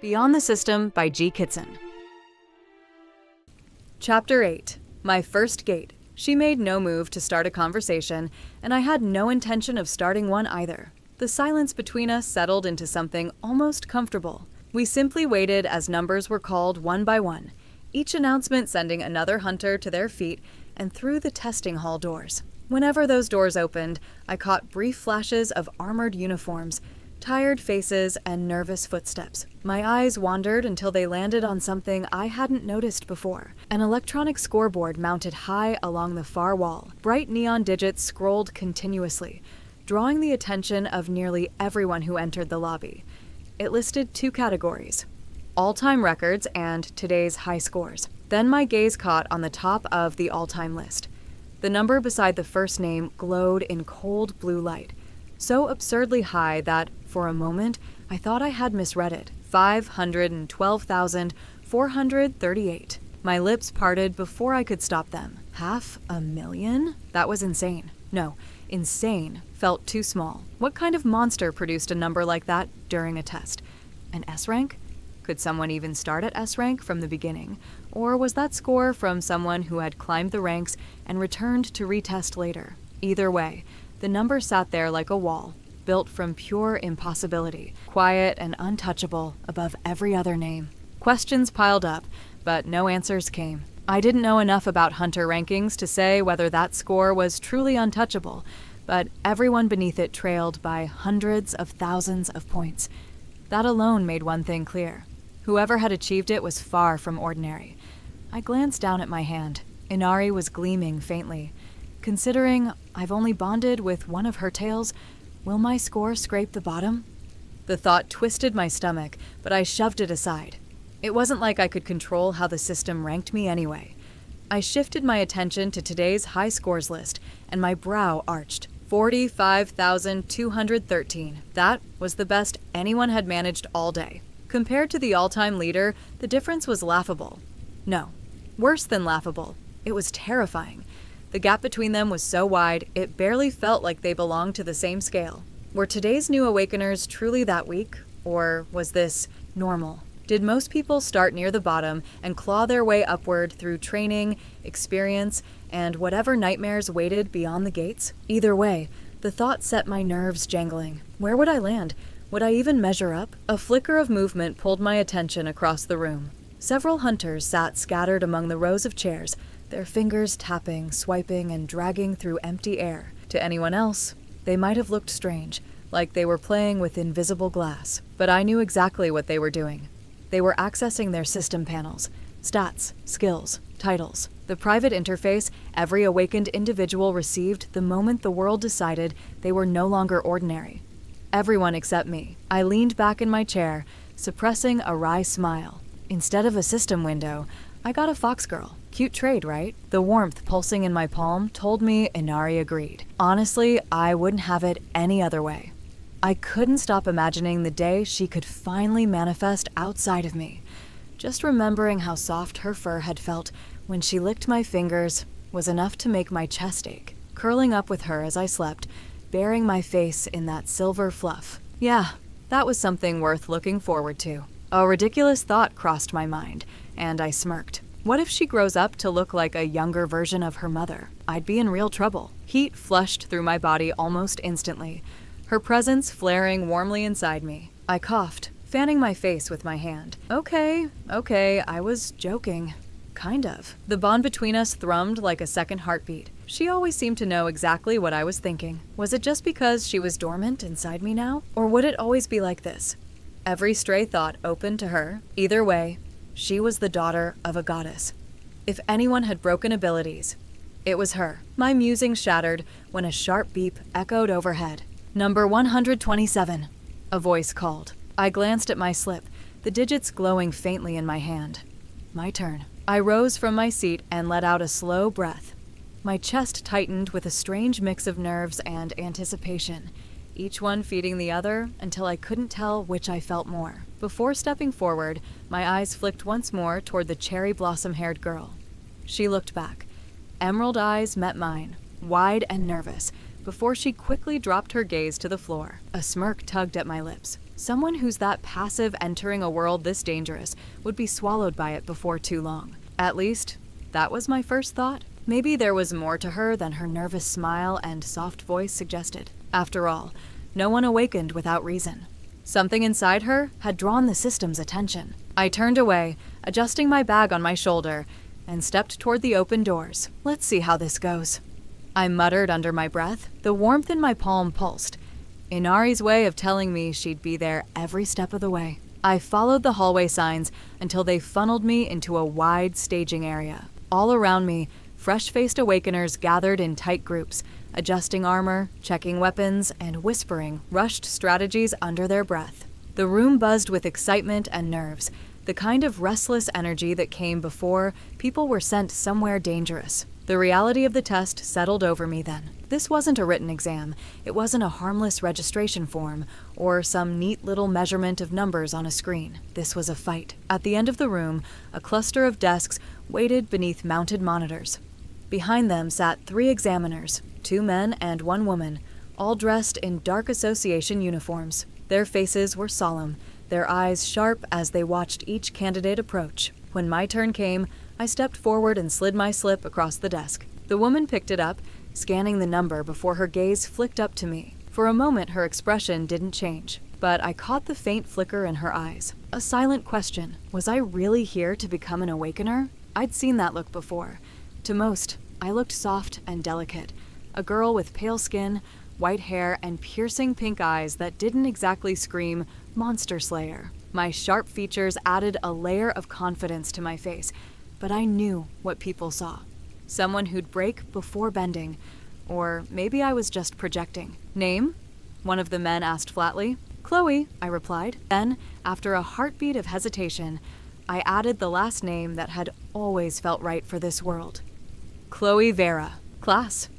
Beyond the System by Kitsune. Chapter 8. My First Gate. She made no move to start a conversation, and I had no intention of starting one either. The silence between us settled into something almost comfortable. We simply waited as numbers were called one by one, each announcement sending another hunter to their feet and through the testing hall doors. Whenever those doors opened, I caught brief flashes of armored uniforms, tired faces, and nervous footsteps. My eyes wandered until they landed on something I hadn't noticed before. An electronic scoreboard mounted high along the far wall. Bright neon digits scrolled continuously, drawing the attention of nearly everyone who entered the lobby. It listed 2 categories: all-time records and today's high scores. Then my gaze caught on the top of the all-time list. The number beside the first name glowed in cold blue light, so absurdly high that, for a moment, I thought I had misread it. 512,438. My lips parted before I could stop them. 500,000? That was insane. No, insane felt too small. What kind of monster produced a number like that during a test? An S rank? Could someone even start at S rank from the beginning? Or was that score from someone who had climbed the ranks and returned to retest later? Either way, the number sat there like a wall, built from pure impossibility, quiet and untouchable above every other name. Questions piled up, but no answers came. I didn't know enough about hunter rankings to say whether that score was truly untouchable, but everyone beneath it trailed by hundreds of thousands of points. That alone made one thing clear. Whoever had achieved it was far from ordinary. I glanced down at my hand. Inari was gleaming faintly. Considering I've only bonded with one of her tails, will my score scrape the bottom? The thought twisted my stomach, but I shoved it aside. It wasn't like I could control how the system ranked me anyway. I shifted my attention to today's high scores list, and my brow arched. 45,213. That was the best anyone had managed all day. Compared to the all-time leader, the difference was laughable. No, worse than laughable. It was terrifying. The gap between them was so wide, it barely felt like they belonged to the same scale. Were today's new Awakeners truly that weak? Or was this normal? Did most people start near the bottom and claw their way upward through training, experience, and whatever nightmares waited beyond the gates? Either way, the thought set my nerves jangling. Where would I land? Would I even measure up? A flicker of movement pulled my attention across the room. Several hunters sat scattered among the rows of chairs, their fingers tapping, swiping, and dragging through empty air. To anyone else, they might have looked strange, like they were playing with invisible glass. But I knew exactly what they were doing. They were accessing their system panels, stats, skills, titles. The private interface every awakened individual received the moment the world decided they were no longer ordinary. Everyone except me. I leaned back in my chair, suppressing a wry smile. Instead of a system window, I got a foxgirl. Cute trade, right? The warmth pulsing in my palm told me Inari agreed. Honestly, I wouldn't have it any other way. I couldn't stop imagining the day she could finally manifest outside of me. Just remembering how soft her fur had felt when she licked my fingers was enough to make my chest ache. Curling up with her as I slept, burying my face in that silver fluff. Yeah, that was something worth looking forward to. A ridiculous thought crossed my mind, and I smirked. What if she grows up to look like a younger version of her mother? I'd be in real trouble. Heat flushed through my body almost instantly, her presence flaring warmly inside me. I coughed, fanning my face with my hand. Okay, I was joking. Kind of. The bond between us thrummed like a second heartbeat. She always seemed to know exactly what I was thinking. Was it just because she was dormant inside me now? Or would it always be like this? Every stray thought open to her. Either way, she was the daughter of a goddess. If anyone had broken abilities, it was her. My musings shattered when a sharp beep echoed overhead. Number 127, a voice called. I glanced at my slip, the digits glowing faintly in my hand. My turn. I rose from my seat and let out a slow breath. My chest tightened with a strange mix of nerves and anticipation, each one feeding the other until I couldn't tell which I felt more. Before stepping forward, my eyes flicked once more toward the cherry blossom-haired girl. She looked back. Emerald eyes met mine, wide and nervous, before she quickly dropped her gaze to the floor. A smirk tugged at my lips. Someone who's that passive entering a world this dangerous would be swallowed by it before too long. At least, that was my first thought. Maybe there was more to her than her nervous smile and soft voice suggested. After all, no one awakened without reason. Something inside her had drawn the system's attention. I turned away, adjusting my bag on my shoulder, and stepped toward the open doors. Let's see how this goes. I muttered under my breath. The warmth in my palm pulsed. Inari's way of telling me she'd be there every step of the way. I followed the hallway signs until they funneled me into a wide staging area. All around me, fresh-faced Awakeners gathered in tight groups, adjusting armor, checking weapons, and whispering rushed strategies under their breath. The room buzzed with excitement and nerves, the kind of restless energy that came before people were sent somewhere dangerous. The reality of the test settled over me then. This wasn't a written exam. It wasn't a harmless registration form or some neat little measurement of numbers on a screen. This was a fight. At the end of the room, a cluster of desks waited beneath mounted monitors. Behind them sat 3 examiners, 2 men and 1 woman, all dressed in dark association uniforms. Their faces were solemn, their eyes sharp as they watched each candidate approach. When my turn came, I stepped forward and slid my slip across the desk. The woman picked it up, scanning the number before her gaze flicked up to me. For a moment, her expression didn't change, but I caught the faint flicker in her eyes. A silent question. Was I really here to become an Awakener? I'd seen that look before. To most, I looked soft and delicate. A girl with pale skin, white hair, and piercing pink eyes that didn't exactly scream monster slayer. My sharp features added a layer of confidence to my face, but I knew what people saw. Someone who'd break before bending. Or maybe I was just projecting. Name? One of the men asked flatly. Chloe, I replied. Then, after a heartbeat of hesitation, I added the last name that had always felt right for this world. Chloe Veyra. Class.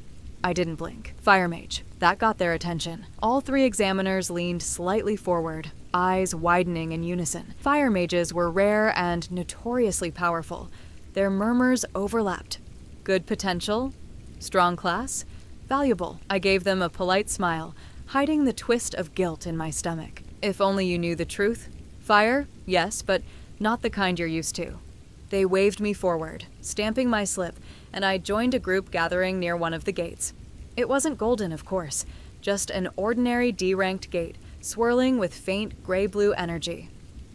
I didn't blink. Fire Mage. That got their attention. All 3 examiners leaned slightly forward, eyes widening in unison. Fire Mages were rare and notoriously powerful. Their murmurs overlapped. Good potential? Strong class? Valuable. I gave them a polite smile, hiding the twist of guilt in my stomach. If only you knew the truth. Fire? Yes, but not the kind you're used to. They waved me forward, stamping my slip, and I joined a group gathering near one of the gates. It wasn't golden, of course, just an ordinary D-ranked gate, swirling with faint gray-blue energy.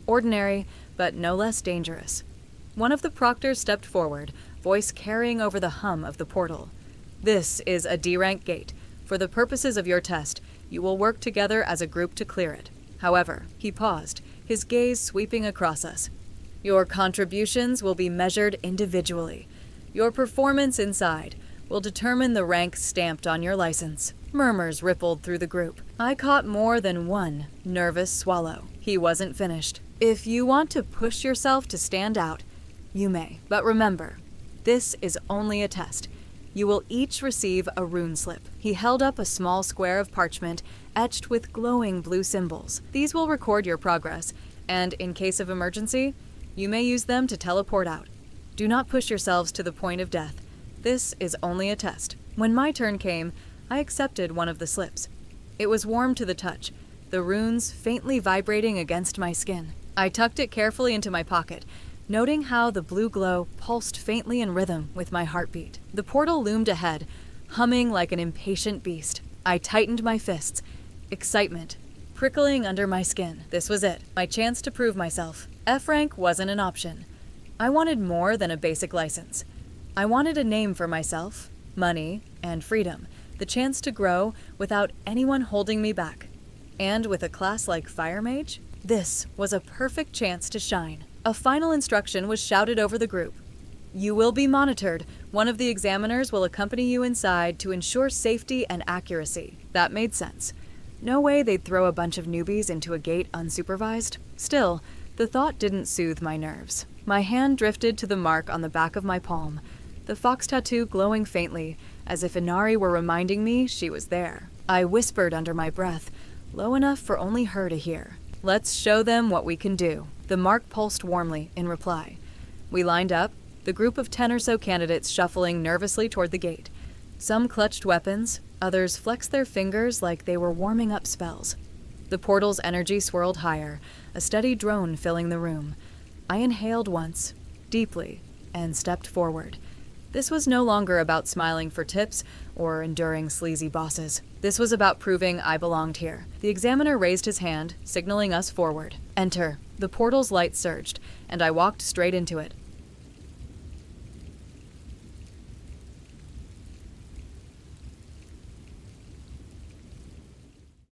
Ordinary, but no less dangerous. One of the proctors stepped forward, voice carrying over the hum of the portal. This is a D-rank gate. For the purposes of your test, you will work together as a group to clear it. However, he paused, his gaze sweeping across us. Your contributions will be measured individually. Your performance inside will determine the rank stamped on your license. Murmurs rippled through the group. I caught more than one nervous swallow. He wasn't finished. If you want to push yourself to stand out, you may. But remember, this is only a test. You will each receive a rune slip. He held up a small square of parchment etched with glowing blue symbols. These will record your progress, and in case of emergency, you may use them to teleport out. Do not push yourselves to the point of death. This is only a test. When my turn came, I accepted one of the slips. It was warm to the touch, the runes faintly vibrating against my skin. I tucked it carefully into my pocket, noting how the blue glow pulsed faintly in rhythm with my heartbeat. The portal loomed ahead, humming like an impatient beast. I tightened my fists, excitement prickling under my skin. This was it, my chance to prove myself. F rank wasn't an option. I wanted more than a basic license. I wanted a name for myself, money, and freedom, the chance to grow without anyone holding me back. And with a class like Fire Mage, this was a perfect chance to shine. A final instruction was shouted over the group. You will be monitored. One of the examiners will accompany you inside to ensure safety and accuracy. That made sense. No way they'd throw a bunch of newbies into a gate unsupervised. Still, the thought didn't soothe my nerves. My hand drifted to the mark on the back of my palm, the fox tattoo glowing faintly, as if Inari were reminding me she was there. I whispered under my breath, low enough for only her to hear. Let's show them what we can do. The mark pulsed warmly in reply. We lined up, the group of 10 or so candidates shuffling nervously toward the gate. Some clutched weapons, Others flexed their fingers like they were warming up spells. The portal's energy swirled higher, a steady drone filling the room. I inhaled once, deeply, and stepped forward. This was no longer about smiling for tips or enduring sleazy bosses. This was about proving I belonged here. The examiner raised his hand, signaling us forward. Enter. The portal's light surged, and I walked straight into it.